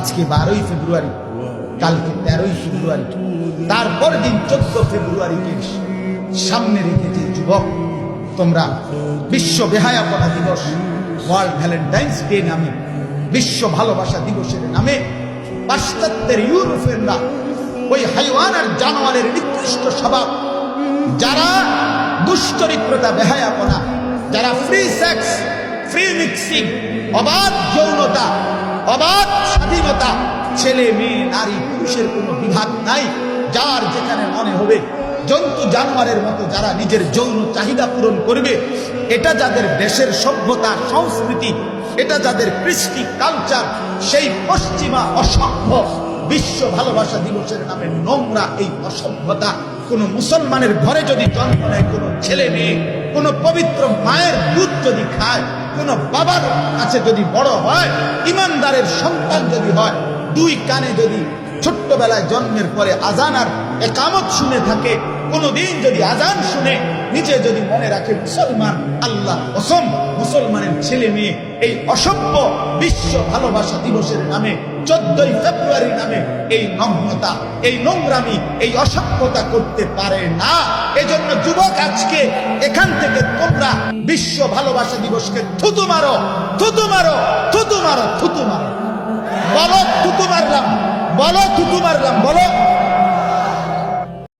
আজকে 12ই ফেব্রুয়ারি, কালকে 13ই ফেব্রুয়ারি, তারপর দিন 14 ফেব্রুয়ারিকে সামনে রেখে যে যুবক তোমরা বিশ্ব বেহায়াপনা দিবস, ওয়ার্ল্ড ভ্যালেন্টাইন্স ডে নামে, বিশ্ব ভালোবাসা দিবসের নামে পাশ্চাত্যের ইউরোপিয়ানরা ওই হাইওয়ান আর জানোয়ারের নিকৃষ্ট স্বভাব, যারা দুশ্চরিত্রতা, বেহায়াপনা, যারা ফ্রি সেক্স, ফ্রি মিক্সিং, অবাধ যৌনতা, অবাধ স্বাধীনতা, ছেলে মেয়ে নারী পুরুষের কোনো বিভাগ নাই, যার যেখানে মনে হবে জন্তু জানোয়ারের মতো যারা নিজের যৌন চাহিদা পূরণ করবে, এটা যাদের দেশের সভ্যতা সংস্কৃতি, এটা যাদের কৃষ্টি কালচার, সেই পশ্চিমা অসভ্য বিশ্ব ভালোবাসা দিবসের নামে নোংরা এই অসভ্যতা কোন মুসলমানের ঘরে যদি জন্ম নেয়, কোন ছেলে মেয়ে কোন পবিত্র মায়ের দুধ যদি খায়, কোন বাবার কাছে যদি বড় হয়, ইমানদারের সন্তান যদি হয়, দুই কানে যদি ছোট্টবেলায় জন্মের পরে আজান আর একামত শুনে থাকে, কোনদিন যদি আজান শুনে নিজে যদি মনে রাখে মুসলমান, আল্লাহ কসম মুসলমানের ছেলে মেয়ে এই অসভ্য বিশ্ব ভালোবাসা দিবসের নামে 14ই ফেব্রুয়ারির নামে এই নগ্নতা, এই নোংরামি, এই অসভ্যতা করতে পারে না। এজন্য যুবক, আজকে এখান থেকে তোমরা বিশ্ব ভালোবাসা দিবসকে থুতু মারো, থুতু মারো, থুতু মারো, থুতু মারো। বলো থুতু মারলাম, বলো থুতু মারলাম, বলো।